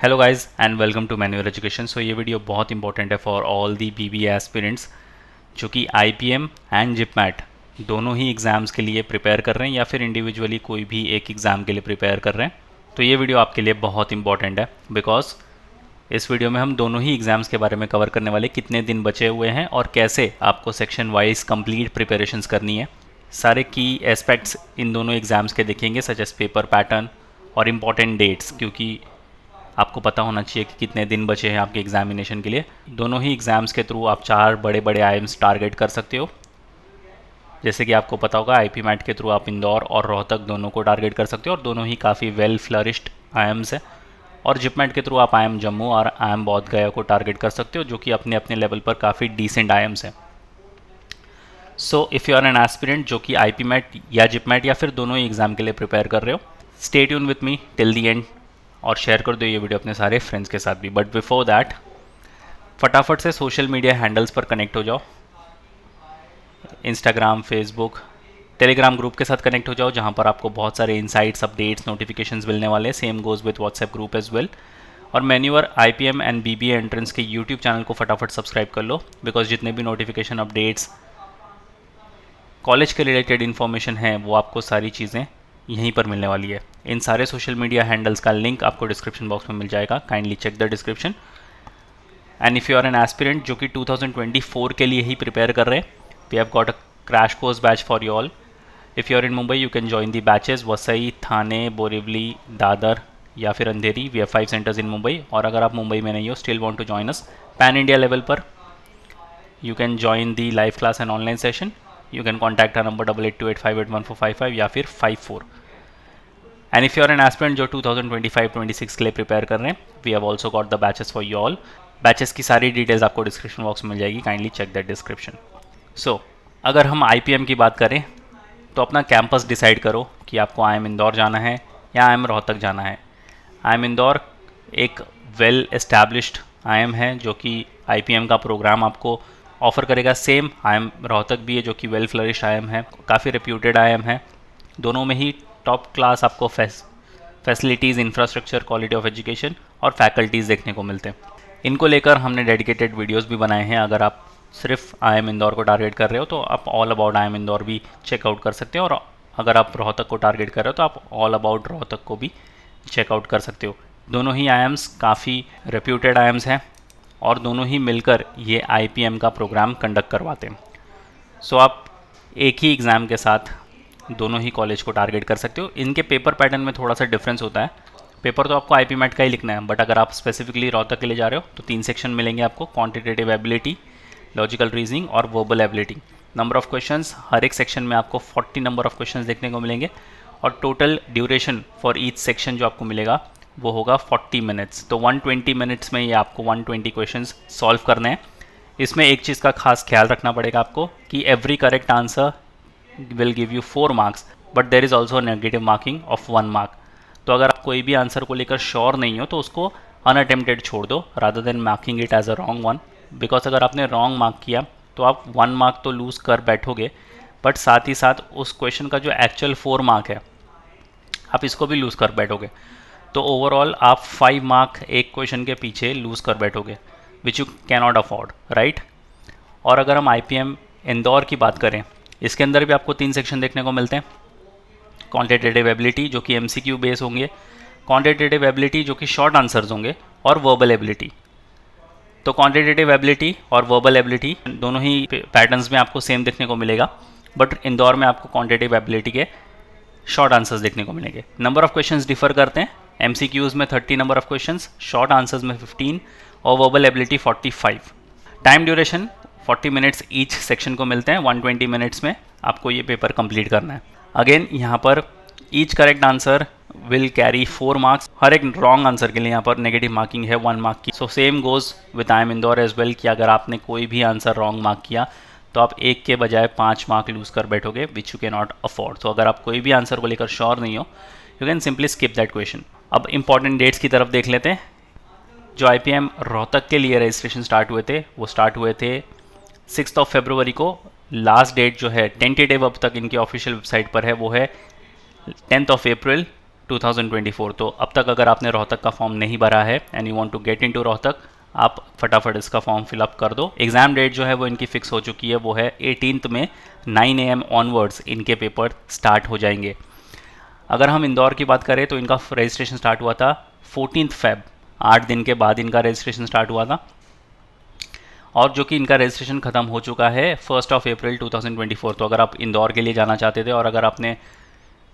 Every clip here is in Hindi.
Hello guys and welcome to Manual Education. So ये वीडियो बहुत इंपॉर्टेंट है for all the BBA aspirants जो कि आईपीएम एंड जिपमैट दोनों ही एग्ज़ाम्स के लिए प्रिपेयर कर रहे हैं या फिर इंडिविजुअली कोई भी एक एग्ज़ाम के लिए प्रिपेयर कर रहे हैं। तो ये वीडियो आपके लिए बहुत इंपॉर्टेंट है बिकॉज इस वीडियो में हम दोनों ही एग्ज़ाम्स के बारे में कवर करने वाले, कितने दिन बचे हुए हैं और कैसे आपको सेक्शन वाइज कंप्लीट प्रिपरेशंस करनी है। सारे की एस्पेक्ट्स इन दोनों एग्ज़ाम्स के देखेंगे सच एस पेपर पैटर्न और इम्पॉर्टेंट डेट्स, क्योंकि आपको पता होना चाहिए कि कितने दिन बचे हैं आपके एग्जामिनेशन के लिए। दोनों ही एग्ज़ाम्स के थ्रू आप 4 बड़े बड़े आईएम्स टारगेट कर सकते हो। जैसे कि आपको पता होगा आईपी मैट के थ्रू आप इंदौर और रोहतक दोनों को टारगेट कर सकते हो और दोनों ही काफ़ी वेल फ्लरिश्ड आईएम्स हैं। और जिपमैट के थ्रू आप आईएम जम्मू और आईएम बोध गया को टारगेट कर सकते हो, जो कि अपने अपने लेवल पर काफ़ी डिसेंट आईएम्स हैं। So if you are an aspirant जो कि आईपी मैट या जिपमैट या फिर दोनों ही एग्ज़ाम के लिए प्रिपेयर कर रहे हो, stay tune with me till the and और शेयर कर दो ये वीडियो अपने सारे फ्रेंड्स के साथ भी। बट बिफोर दैट फटाफट से सोशल मीडिया हैंडल्स पर कनेक्ट हो जाओ। इंस्टाग्राम, फेसबुक, टेलीग्राम ग्रुप के साथ कनेक्ट हो जाओ, जहाँ पर आपको बहुत सारे इनसाइट्स, अपडेट्स, नोटिफिकेशंस मिलने वाले हैं। Same goes with WhatsApp group as well. और मैन्युअर आईपीएम एंड बीबीए एंट्रेंस के यूट्यूब चैनल को फटाफट सब्सक्राइब कर लो बिकॉज जितने भी नोटिफिकेशन, अपडेट्स, कॉलेज के रिलेटेड इन्फॉर्मेशन है वो आपको सारी चीज़ें यहीं पर मिलने वाली है। इन सारे सोशल मीडिया हैंडल्स का लिंक आपको डिस्क्रिप्शन बॉक्स में मिल जाएगा। Kindly check the description. And if you are an aspirant जो कि 2024 के लिए ही प्रिपेयर कर रहे हैं, we have got a crash course batch for you all. If you are in Mumbai you can join the batches Vasai, Thane, Borivali, Dadar या फिर Andheri. We have 5 centres in Mumbai. और अगर आप मुंबई में नहीं हो, still want to join us pan India level पर, you can join the live class and online session. You can contact our number 8828581455 या फिर 54। And if you are an aspirant जो 2025-26 के लिए प्रिपेयर कर रहे हैं, we have also got the batches for you all. Batches की सारी डिटेल्स आपको डिस्क्रिप्शन बॉक्स में मिल जाएगी। Kindly check that description. So अगर हम आईपीएम की बात करें तो अपना कैंपस डिसाइड करो कि आपको आईएम इंदौर जाना है या आईएम रोहतक जाना है। आईएम इंदौर एक वेल एस्टैब्लिश्ड आईएम है जो कि आईपीएम का प्रोग्राम आपको ऑफर करेगा। सेम आईएम रोहतक भी है जो कि वेल फ्लरिश्ड आईएम है, काफ़ी रेप्यूटेड आईएम है। दोनों में ही टॉप क्लास आपको facilities, infrastructure, quality of education और फैकल्टीज़ देखने को मिलते हैं। इनको लेकर हमने डेडिकेटेड वीडियोस भी बनाए हैं। अगर आप सिर्फ आईएम इंदौर को टारगेट कर रहे हो तो आप ऑल अबाउट आईएम इंदौर भी चेकआउट कर सकते हो, और अगर आप रोहतक को टारगेट कर रहे हो तो आप ऑल अबाउट रोहतक को भी चेकआउट कर सकते हो। दोनों ही आईएम्स काफ़ी रेप्यूटेड आईएम्स हैं और दोनों ही मिलकर ये आईपीएम का प्रोग्राम कंडक्ट करवाते हैं। सो आप एक ही एग्ज़ाम के साथ दोनों ही कॉलेज को टारगेट कर सकते हो। इनके पेपर पैटर्न में थोड़ा सा डिफरेंस होता है। पेपर तो आपको आईपी मैट का ही लिखना है, बट अगर आप स्पेसिफिकली रोहतक के लिए जा रहे हो तो 3 सेक्शन मिलेंगे आपको: क्वांटिटेटिव एबिलिटी, लॉजिकल रीजनिंग और verbal ability. Number of questions हर एक सेक्शन में आपको 40 नंबर ऑफ क्वेश्चंस देखने को मिलेंगे और total duration for each section जो आपको मिलेगा वो होगा 40 मिनट्स। तो 120 मिनट्स में ये आपको 120 क्वेश्चंस सॉल्व करने हैं। इसमें एक चीज़ का खास ख्याल रखना पड़ेगा आपको कि every correct answer will give you 4 marks, but there is also a negative marking of 1 mark। तो अगर आप कोई भी आंसर को लेकर श्योर नहीं हो तो उसको अनअटेम्प्टेड छोड़ दो rather than marking it as a wrong one, because अगर आपने रॉन्ग मार्क किया तो आप 1 मार्क तो लूज़ कर बैठोगे, बट साथ ही साथ उस क्वेश्चन का जो एक्चुअल 4 मार्क है आप इसको भी लूज़ कर बैठोगे। तो ओवरऑल आप 5 मार्क एक क्वेश्चन के पीछे लूज़ कर बैठोगे, which you cannot afford, right. और अगर हम आईपीएम इंदौर की बात करें, इसके अंदर भी आपको 3 सेक्शन देखने को मिलते हैं। क्वांटिटेटिव एबिलिटी जो कि एमसीक्यू बेस होंगे, क्वांटिटेटिव एबिलिटी जो कि शॉर्ट आंसर्स होंगे, और वर्बल एबिलिटी। तो क्वांटिटेटिव एबिलिटी और वर्बल एबिलिटी दोनों ही पैटर्न्स में आपको सेम देखने को मिलेगा, बट इंदौर में आपको क्वांटिटेटिव एबिलिटी के शॉर्ट आंसर्स देखने को मिलेंगे। नंबर ऑफ क्वेश्चंस डिफर करते हैं। एमसीक्यूज़ में 30 number of questions, short answers में 15 और verbal ability 45। Time duration 40 minutes each section को मिलते हैं। 120 मिनट्स में आपको ये पेपर कंप्लीट करना है। अगेन यहाँ पर each correct answer will carry 4 marks. हर एक रॉन्ग आंसर के लिए यहाँ पर नेगेटिव मार्किंग है 1 मार्क की। So same goes with IIM Indore as well कि अगर आपने कोई भी आंसर रॉन्ग मार्क किया तो आप 1 के बजाय 5 मार्क लूज़ कर बैठोगे, which you can not afford. तो अगर आप कोई भी आंसर को लेकर श्योर नहीं हो, you can simply skip that question. अब इंपॉर्टेंट डेट्स की तरफ देख लेते हैं। जो आईपीएम रोहतक के लिए रजिस्ट्रेशन स्टार्ट हुए थे वो स्टार्ट हुए थे 6 फरवरी को। लास्ट डेट जो है टेंटेटिव अब तक इनकी ऑफिशियल वेबसाइट पर है वो है 10 अप्रैल 2024। तो अब तक अगर आपने रोहतक का फॉर्म नहीं भरा है and you want to get into Rohtak, आप फटाफट इसका फॉर्म फिलअप कर दो। एग्ज़ाम डेट जो है वो इनकी फिक्स हो चुकी है, वो है 18th में 9 AM ऑनवर्ड्स इनके पेपर स्टार्ट हो जाएंगे। अगर हम इंदौर की बात करें तो इनका रजिस्ट्रेशन स्टार्ट हुआ था 14 Feb, 8 दिन के बाद इनका रजिस्ट्रेशन स्टार्ट हुआ था, और जो कि इनका रजिस्ट्रेशन ख़त्म हो चुका है 1 April 2024। तो अगर आप इंदौर के लिए जाना चाहते थे और अगर आपने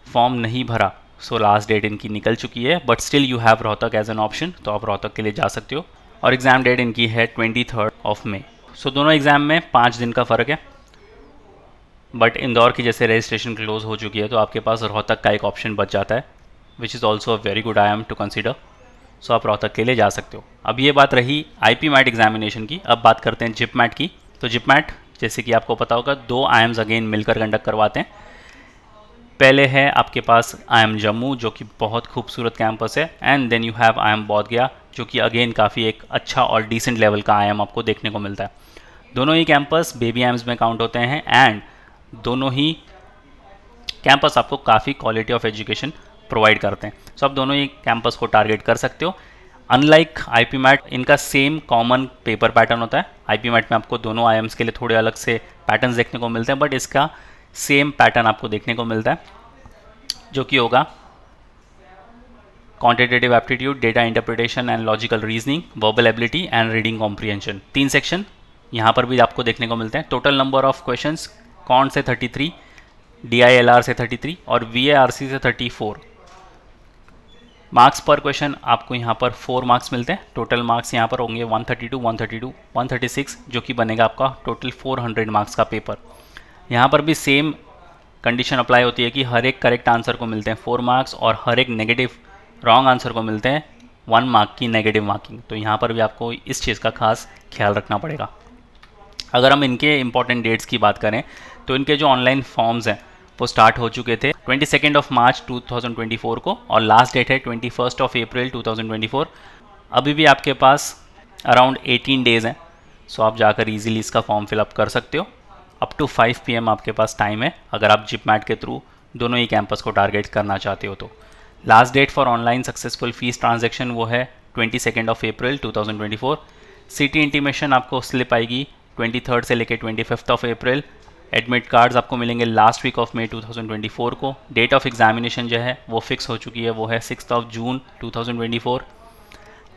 फॉर्म नहीं भरा, सो लास्ट डेट इनकी निकल चुकी है, but still you have Rohtak as an option, तो आप रोहतक के लिए जा सकते हो। और एग्ज़ाम डेट इनकी है 23 May। सो दोनों एग्ज़ाम में 5 दिन का फ़र्क है, बट इंदौर की जैसे रजिस्ट्रेशन क्लोज हो चुकी है तो आपके पास रोहतक का एक ऑप्शन बच जाता है, which is also a very good I M to consider. So आप रोहतक के लिए जा सकते हो। अब ये बात रही IP मैट एग्जामिनेशन की, अब बात करते हैं जिप मैट की। तो जिप मैट जैसे कि आपको पता होगा 2 IIMs अगेन मिलकर कंडक्ट करवाते हैं। पहले है आपके पास IIM जम्मू जो कि बहुत खूबसूरत कैंपस है, and then you have IIM Bodh गया जो कि अगेन काफ़ी एक अच्छा और डिसेंट लेवल का IIM आपको देखने को मिलता है। दोनों ही कैंपस बेबी IIMs में काउंट होते हैं, एंड दोनों ही कैंपस आपको काफ़ी क्वालिटी ऑफ एजुकेशन प्रोवाइड करते हैं। सो आप दोनों ही कैंपस को टारगेट कर सकते हो। अनलाइक IP मैट, इनका सेम कॉमन पेपर पैटर्न होता है। IP मैट में आपको दोनों IIMs के लिए थोड़े अलग से पैटर्न्स देखने को मिलते हैं, बट इसका सेम पैटर्न आपको देखने को मिलता है, जो कि होगा quantitative aptitude, data interpretation and logical reasoning, verbal ability and reading comprehension. 3 section यहाँ पर भी आपको देखने को मिलते हैं। Total number of questions can't say 33, DILR से 33 और VARC से 34। मार्क्स पर क्वेश्चन आपको यहाँ पर 4 मार्क्स मिलते हैं। टोटल मार्क्स यहाँ पर होंगे 132, 132, 136, जो कि बनेगा आपका टोटल 400 मार्क्स का पेपर। यहाँ पर भी सेम कंडीशन अप्लाई होती है कि हर एक करेक्ट आंसर को मिलते हैं 4 मार्क्स और हर एक नेगेटिव रॉन्ग आंसर को मिलते हैं 1 मार्क की नेगेटिव मार्किंग। तो यहाँ पर भी आपको इस चीज़ का खास ख्याल रखना पड़ेगा। अगर हम इनके इंपॉर्टेंट डेट्स की बात करें तो इनके जो ऑनलाइन फॉर्म्स हैं वो स्टार्ट हो चुके थे 22 मार्च 2024 को, और लास्ट डेट है 21 April 2024। अभी भी आपके पास अराउंड 18 डेज़ हैं, सो आप जाकर इजीली इसका फॉर्म फिलअप कर सकते हो। अप टू 5 PM आपके पास टाइम है अगर आप जिप मैट के थ्रू दोनों ही कैंपस को टारगेट करना चाहते हो तो। Last date for online successful fees transaction वो है 22 April 2024। सिटी इंटीमेशन आपको स्लिप आएगी 23 से लेकर 25 April। एडमिट कार्ड्स आपको मिलेंगे लास्ट वीक ऑफ May 2024 को। डेट ऑफ एग्जामिनेशन जो है वो फिक्स हो चुकी है, वो है 6 June 2024।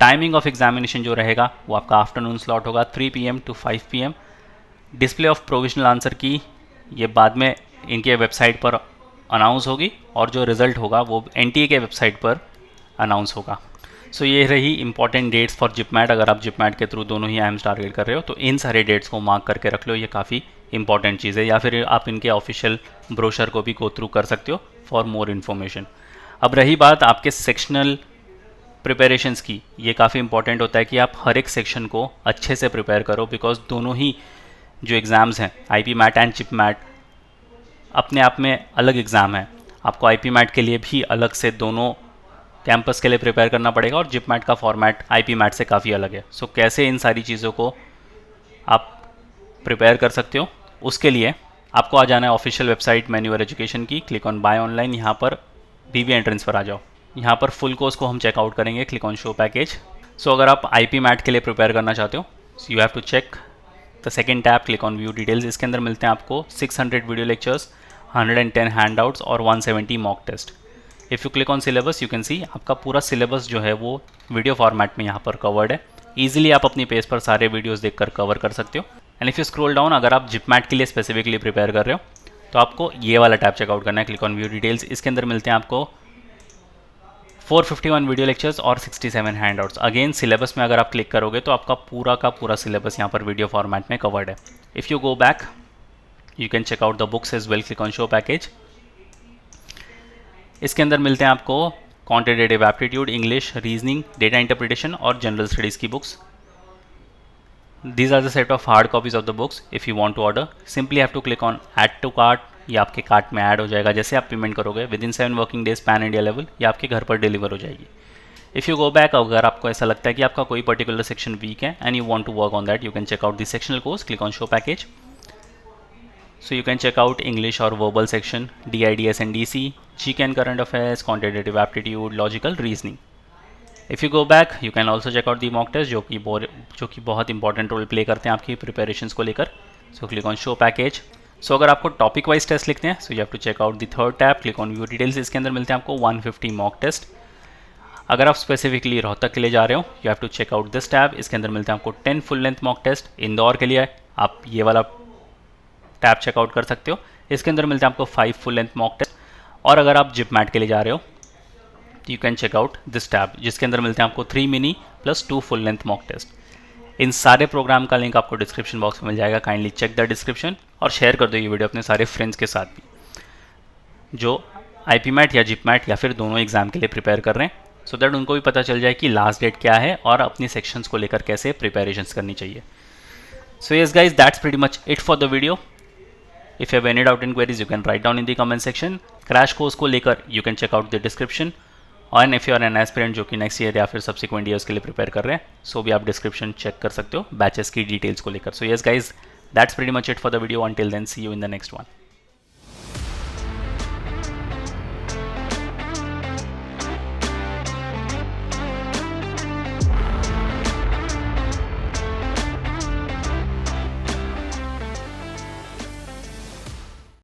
टाइमिंग ऑफ एग्जामिनेशन जो रहेगा वो आपका आफ्टरनून स्लॉट होगा 3 PM to 5 PM। Display of provisional answer की ये बाद में इनके वेबसाइट पर अनाउंस होगी, और जो रिज़ल्ट होगा वो NTA के वेबसाइट पर अनाउंस होगा। सो ये रही important dates for JIPMAT. अगर आप जिप मैट के थ्रू दोनों ही IIMs टारगेट कर रहे हो तो इन सारे डेट्स को मार्क करके रख लो, ये काफ़ी इंपॉर्टेंट चीज़ है, या फिर आप इनके ऑफिशियल ब्रोशर को भी गो थ्रू कर सकते हो फॉर मोर इन्फॉर्मेशन। अब रही बात आपके सेक्शनल प्रिपरेशंस की, ये काफ़ी इंपॉर्टेंट होता है कि आप हर एक सेक्शन को अच्छे से प्रिपेयर करो, बिकॉज दोनों ही जो एग्ज़ाम्स हैं IP MAT and JIPMAT अपने आप में अलग एग्ज़ाम है। आपको IP मैट के लिए भी अलग से दोनों कैंपस के लिए प्रिपेयर करना पड़ेगा, और जिप मैट का फॉर्मेट IP मैट से काफ़ी अलग है। सो कैसे इन सारी चीज़ों को आप प्रिपेयर कर सकते हो, उसके लिए आपको आ जाना है ऑफिशियल वेबसाइट मैन्यूअर एजुकेशन की। क्लिक ऑन बाय ऑनलाइन, यहाँ पर BB एंट्रेंस पर आ जाओ। यहाँ पर फुल कोर्स को हम चेकआउट करेंगे। Click on show package. So अगर आप IP मैट के लिए प्रिपेयर करना चाहते हो, you have to check the second tab, click on view details. इसके अंदर मिलते हैं आपको 600 वीडियो लेक्चर्स, 110 हैंडआउट्स और 170 mock test. If you click on syllabus, you can see आपका पूरा सिलेबस जो है वो वीडियो फॉर्मेट में यहाँ पर कवर्ड है। ईजिली आप अपनी पेज पर सारे वीडियोस देखकर कवर कर सकते हो। And if you scroll down, अगर आप जिप मैट के लिए स्पेसिफिकली प्रिपेयर कर रहे हो तो आपको ये वाला टैब चेकआउट करना है। Click on view details. इसके अंदर मिलते हैं आपको 451 वीडियो लेक्चर्स और 67 हैंडआउट्स। अगेन सिलेबस में अगर आप क्लिक करोगे तो आपका पूरा का पूरा सिलेबस यहाँ पर वीडियो फॉर्मेट में कवर्ड है। If you go back, you can check out the books as well. Click on show package. इसके अंदर मिलते हैं आपको quantitative aptitude, English, reasoning, data interpretation और जनरल स्टडीज़ की books. These are the set of hard copies of the books. If you want to order, simply have to click on add to cart। ये आपके कार्ट में ऐड हो जाएगा। जैसे आप पेमेंट करोगे within 7 working days pan India level ये आपके घर पर डिलीवर हो जाएगी। इफ़ यू गो बैक, अगर आपको ऐसा लगता है कि आपका कोई पर्टिकुलर सेक्शन वीक है and you want to work on that, you can check out the sectional course. Click on show package. So you can check out English or verbal section, DIDS and DC, GK and current affairs, quantitative aptitude, logical reasoning. If you go back, you can also check out the mock test जो कि बहुत इंपॉर्टेंट रोल प्ले करते हैं आपकी प्रिपरेशंस को लेकर. So click on show package. So अगर आपको टॉपिक वाइज टेस्ट लिखते हैं, so you have to check out the third tab, click on view details. इसके अंदर मिलते हैं आपको 150 मॉक टेस्ट. अगर आप स्पेसिफिकली रोहतक के लिए जा रहे हो, you have to check out this tab. इसके अंदर मिलते हैं आपको 10 full length mock test. Indore के लिए आप ये वाला टैब चेकआउट कर सकते हो. इसके अंदर मिलते हैं आपको 5 फुल लेंथ मॉक टेस्ट. और अगर आप जिप मैट के लिए जा रहे हो, you can check out this tab, जिसके अंदर मिलते हैं आपको 3 mini plus 2 full length mock test. इन सारे प्रोग्राम का लिंक आपको डिस्क्रिप्शन बॉक्स में मिल जाएगा. काइंडली चेक द डिस्क्रिप्शन और शेयर कर दो ये वीडियो अपने सारे फ्रेंड्स के साथ भी जो IP मैट या जिप मैट या फिर दोनों एग्जाम के लिए प्रिपेयर कर रहे हैं, सो दैट उनको भी पता चल जाए कि लास्ट डेट क्या है और अपनी सेक्शंस को लेकर कैसे प्रिपरेशंस करनी चाहिए. So yes guys, that's pretty much it for the video. If you have any doubt in queries, you can write down in the comment section. Crash course को लेकर you can check out the description. और if you are an aspirant जो कि नेक्स्ट ईयर या फिर सब्सिक्वेंट ईयर्स के लिए प्रिपेयर कर रहे हैं, सो भी आप डिस्क्रिप्शन चेक कर सकते हो बैचेस की डिटेल्स को लेकर. So yes guys, that's pretty much it for the video. Until then, see you in the next one.